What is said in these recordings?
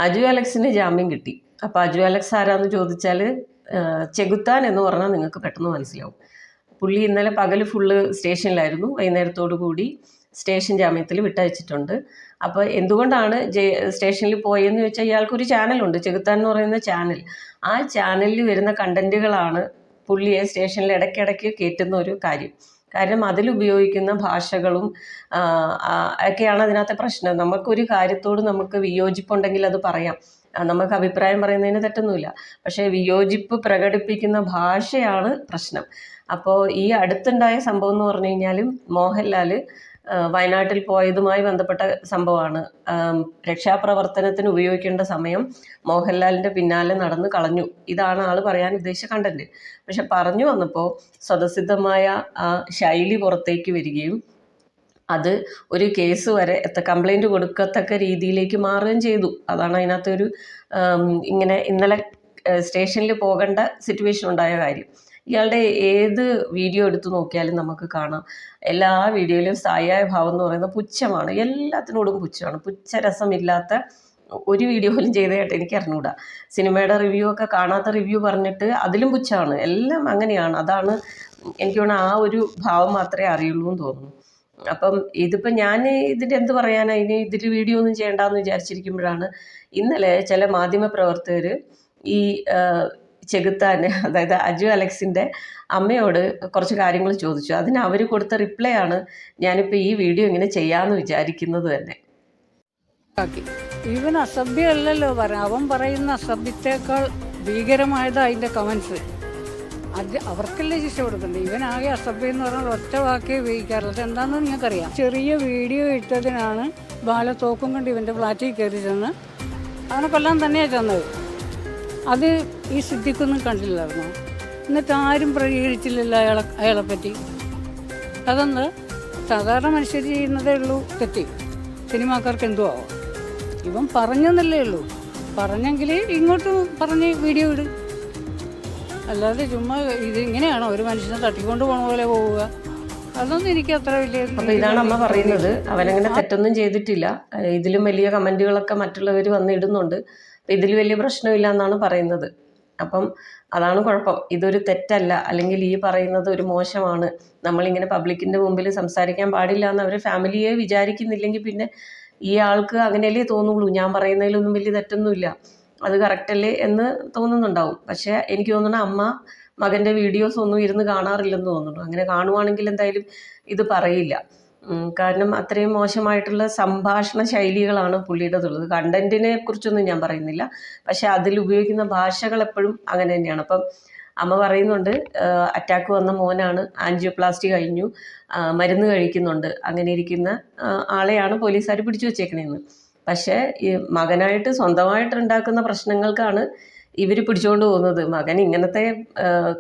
അജു അലക്സിന് ജാമ്യം കിട്ടി. അപ്പോൾ അജു അലക്സ് ആരാന്ന് ചോദിച്ചാൽ ചെകുത്താൻ എന്ന് പറഞ്ഞാൽ നിങ്ങൾക്ക് പെട്ടെന്ന് മനസ്സിലാവും. പുള്ളി ഇന്നലെ പകൽ ഫുള്ള് സ്റ്റേഷനിലായിരുന്നു. വൈകുന്നേരത്തോടു കൂടി സ്റ്റേഷൻ ജാമ്യത്തിൽ വിട്ടയച്ചിട്ടുണ്ട്. അപ്പോൾ എന്തുകൊണ്ടാണ് സ്റ്റേഷനിൽ പോയെന്ന് വെച്ചാൽ ഇയാൾക്കൊരു ചാനലുണ്ട്, ചെകുത്താൻ എന്ന് പറയുന്ന ചാനൽ. ആ ചാനലിൽ വരുന്ന കണ്ടന്റുകളാണ് പുള്ളിയെ സ്റ്റേഷനിൽ ഇടയ്ക്കിടയ്ക്ക് കയറ്റുന്ന ഒരു കാര്യം അതിലുപയോഗിക്കുന്ന ഭാഷകളും ഒക്കെയാണ് അതിനകത്തെ പ്രശ്നം. നമുക്കൊരു കാര്യത്തോട് നമുക്ക് വിയോജിപ്പുണ്ടെങ്കിൽ അത് പറയാം, നമുക്ക് അഭിപ്രായം പറയുന്നതിന് തെറ്റൊന്നുമില്ല. പക്ഷേ വിയോജിപ്പ് പ്രകടിപ്പിക്കുന്ന ഭാഷയാണ് പ്രശ്നം. അപ്പോൾ ഈ അടുത്തുണ്ടായ സംഭവം എന്ന് പറഞ്ഞു കഴിഞ്ഞാലും മോഹൻലാൽ വയനാട്ടിൽ പോയതുമായി ബന്ധപ്പെട്ട സംഭവമാണ്. രക്ഷാപ്രവർത്തനത്തിന് ഉപയോഗിക്കേണ്ട സമയം മോഹൻലാലിൻ്റെ പിന്നാലെ നടന്ന് കളഞ്ഞു. ഇതാണ് ആൾ പറയാൻ ഉദ്ദേശിച്ച കണ്ടന്റ്. പക്ഷെ പറഞ്ഞു വന്നപ്പോൾ സ്വതസിദ്ധമായ ആ ശൈലി പുറത്തേക്ക് വരികയും അത് ഒരു കേസ് വരെ കംപ്ലൈൻറ്റ് കൊടുക്കത്തക്ക രീതിയിലേക്ക് മാറുകയും ചെയ്തു. അതാണ് അതിനകത്തൊരു ഇങ്ങനെ ഇന്നലെ സ്റ്റേഷനിൽ പോകേണ്ട സിറ്റുവേഷൻ ഉണ്ടായ കാര്യം. ഇയാളുടെ ഏത് വീഡിയോ എടുത്തു നോക്കിയാലും നമുക്ക് കാണാം, എല്ലാ വീഡിയോയിലും സ്ഥായിയായ ഭാവം എന്ന് പറയുന്നത് പുച്ഛമാണ്. എല്ലാത്തിനോടും പുച്ഛമാണ്. പുച്ഛരസമില്ലാത്ത ഒരു വീഡിയോ പോലും ചെയ്തതായിട്ട് എനിക്ക് അറിഞ്ഞൂടാ. സിനിമയുടെ റിവ്യൂ ഒക്കെ കാണാത്ത റിവ്യൂ പറഞ്ഞിട്ട് അതിലും പുച്ഛമാണ്. എല്ലാം അങ്ങനെയാണ്. അതാണ് എനിക്ക് തോന്നുന്നു, ആ ഒരു ഭാവം മാത്രമേ അറിയുള്ളൂ എന്ന് തോന്നുന്നു. അപ്പം ഇതിപ്പോൾ ഞാൻ ഇതിൻ്റെ എന്ത് പറയാനാ, ഇനി ഇതിൽ വീഡിയോ ഒന്നും ചെയ്യേണ്ടെന്ന് വിചാരിച്ചിരിക്കുമ്പോഴാണ് ഇന്നലെ ചില മാധ്യമപ്രവർത്തകർ ഈ ചെകുത്താന്, അതായത് അജു അലക്സിൻ്റെ അമ്മയോട് കുറച്ച് കാര്യങ്ങൾ ചോദിച്ചു. അതിന് അവർ കൊടുത്ത റിപ്ലൈ ആണ് ഞാനിപ്പോൾ ഈ വീഡിയോ ഇങ്ങനെ ചെയ്യാമെന്ന് വിചാരിക്കുന്നത് തന്നെ. ഇവൻ അസഭ്യമല്ലല്ലോ അവൻ പറയുന്ന അസഭ്യത്തേക്കാൾ ഭീകരമായത് അതിൻ്റെ കമൻസ്. അത് അവർക്കല്ലേ ശിക്ഷ കൊടുക്കണ്ടേ? ഇവനാകെ അസഭ്യം എന്ന് പറഞ്ഞാൽ ഒറ്റ വാക്കേ ഉപയോഗിക്കാറുള്ളത്. എന്താണെന്ന് നിങ്ങൾക്കറിയാം. ചെറിയ വീഡിയോ ഇട്ടതിനാണ് ബാല തോക്കും കൊണ്ട് ഇവൻ്റെ ഫ്ലാറ്റിൽ കയറി ചെന്ന് അവനെ കൊല്ലാൻ തന്നെയാണ് ചെന്നത്. അത് ഈ സിദ്ദിഖൊന്നും കണ്ടില്ലായിരുന്നു. എന്നിട്ട് ആരും പ്രതികരിച്ചില്ലല്ലോ അയാളെ പറ്റി. അതെന്ത് സാധാരണ മനുഷ്യർ ചെയ്യുന്നതേ ഉള്ളൂ തെറ്റ്. സിനിമാക്കാർക്ക് എന്തോ ആവാം. ഇവൻ പറഞ്ഞെന്നല്ലേ ഉള്ളൂ. പറഞ്ഞെങ്കിൽ ഇങ്ങോട്ടും പറഞ്ഞ് വീഡിയോ ഇടും. അല്ലാതെ ചുമ്മാ ഇതിങ്ങനെയാണോ ഒരു മനുഷ്യനെ തട്ടിക്കൊണ്ട് പോണ പോലെ പോവുക? അതൊന്നും എനിക്ക് അത്ര വലിയ. അപ്പോൾ ഇതാണ് അമ്മ പറയുന്നത്. അവനങ്ങനെ തെറ്റൊന്നും ചെയ്തിട്ടില്ല. ഇതിലും വലിയ കമൻറ്റുകളൊക്കെ മറ്റുള്ളവർ വന്ന് ഇടുന്നുണ്ട്. അപ്പം ഇതിൽ വലിയ പ്രശ്നമില്ല എന്നാണ് പറയുന്നത്. അപ്പം അതാണ് കുഴപ്പം. ഇതൊരു തെറ്റല്ല, അല്ലെങ്കിൽ ഈ പറയുന്നത് ഒരു മോശമാണ്, നമ്മളിങ്ങനെ പബ്ലിക്കിൻ്റെ മുമ്പിൽ സംസാരിക്കാൻ പാടില്ല എന്ന് അവർ ഫാമിലിയെ വിചാരിക്കുന്നില്ലെങ്കിൽ പിന്നെ ഈ ആൾക്ക് അങ്ങനെയല്ലേ തോന്നുള്ളൂ. ഞാൻ പറയുന്നതിലൊന്നും വലിയ തെറ്റൊന്നുമില്ല, അത് കറക്റ്റല്ലേ എന്ന് തോന്നുന്നുണ്ടാവും. പക്ഷേ എനിക്ക് തോന്നുന്നു അമ്മ മകൻ്റെ വീഡിയോസ് ഒന്നും ഇരുന്ന് കാണാറില്ലെന്ന് തോന്നുന്നു. അങ്ങനെ കാണുവാണെങ്കിൽ എന്തായാലും ഇത് പറയില്ല. കാരണം അത്രയും മോശമായിട്ടുള്ള സംഭാഷണ ശൈലികളാണ് പുള്ളിയുടേതുള്ളത്. കണ്ടന്റിനെ കുറിച്ചൊന്നും ഞാൻ പറയുന്നില്ല, പക്ഷെ അതിൽ ഉപയോഗിക്കുന്ന ഭാഷകൾ എപ്പോഴും അങ്ങനെ തന്നെയാണ്. അപ്പം അമ്മ പറയുന്നുണ്ട്, അറ്റാക്ക് വന്ന മോനാണ്, ആൻജിയോപ്ലാസ്റ്റി കഴിഞ്ഞു, മരുന്ന് കഴിക്കുന്നുണ്ട്, അങ്ങനെ ഇരിക്കുന്ന ആളെയാണ് പോലീസുകാർ പിടിച്ചു വെച്ചേക്കണേന്ന്. പക്ഷേ ഈ മകനായിട്ട് സ്വന്തമായിട്ട് ഉണ്ടാക്കുന്ന പ്രശ്നങ്ങൾക്കാണ് ഇവർ പിടിച്ചുകൊണ്ട് പോകുന്നത്. മകൻ ഇങ്ങനത്തെ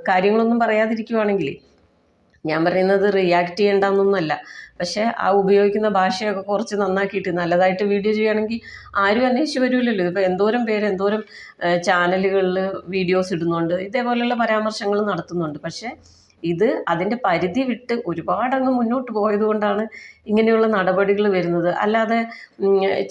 കാര്യങ്ങളൊന്നും പറയാതിരിക്കുവാണെങ്കിൽ ഞാൻ പറയുന്നത് റിയാക്ട് ചെയ്യേണ്ടെന്നൊന്നുമല്ല. പക്ഷേ ആ ഉപയോഗിക്കുന്ന ഭാഷയൊക്കെ കുറച്ച് നന്നാക്കിയിട്ട് നല്ലതായിട്ട് വീഡിയോ ചെയ്യുകയാണെങ്കിൽ ആരും അന്വേഷിച്ച് വരില്ലല്ലോ. ഇപ്പോൾ എന്തോരം പേര് എന്തോരം ചാനലുകളിൽ വീഡിയോസ് ഇടുന്നുണ്ട്, ഇതേപോലെയുള്ള പരാമർശങ്ങൾ നടത്തുന്നുണ്ട്. പക്ഷേ ഇത് അതിൻ്റെ പരിധി വിട്ട് ഒരുപാടങ്ങ് മുന്നോട്ട് പോയതുകൊണ്ടാണ് ഇങ്ങനെയുള്ള നടപടികൾ വരുന്നത്. അല്ലാതെ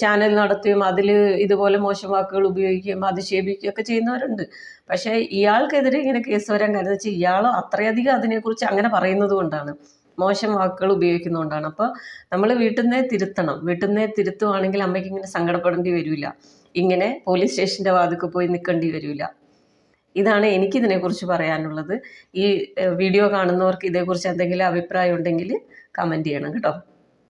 ചാനൽ നടത്തുകയും അതിൽ ഇതുപോലെ മോശം വാക്കുകൾ ഉപയോഗിക്കുകയും അധിക്ഷേപിക്കുകയൊക്കെ ചെയ്യുന്നവരുണ്ട്. പക്ഷേ ഇയാൾക്കെതിരെ ഇങ്ങനെ കേസ് വരാൻ കാരണം വെച്ചാൽ ഇയാൾ അത്രയധികം അതിനെക്കുറിച്ച് അങ്ങനെ പറയുന്നത് കൊണ്ടാണ്, മോശം വാക്കുകൾ ഉപയോഗിക്കുന്നതുകൊണ്ടാണ്. അപ്പോൾ നമ്മൾ വീട്ടിൽ നിന്നേ തിരുത്തണം. വീട്ടിൽ നിന്നേ തിരുത്തുവാണെങ്കിൽ അമ്മയ്ക്ക് ഇങ്ങനെ സങ്കടപ്പെടേണ്ടി വരില്ല, ഇങ്ങനെ പോലീസ് സ്റ്റേഷൻ്റെ വാതിൽക്ക് പോയി നിൽക്കേണ്ടി വരില്ല. ഇതാണ് എനിക്കിതിനെക്കുറിച്ച് പറയാനുള്ളത്. ഈ വീഡിയോ കാണുന്നവർക്ക് ഇതേക്കുറിച്ച് എന്തെങ്കിലും അഭിപ്രായം ഉണ്ടെങ്കിൽ കമൻറ്റ് ചെയ്യണം കേട്ടോ.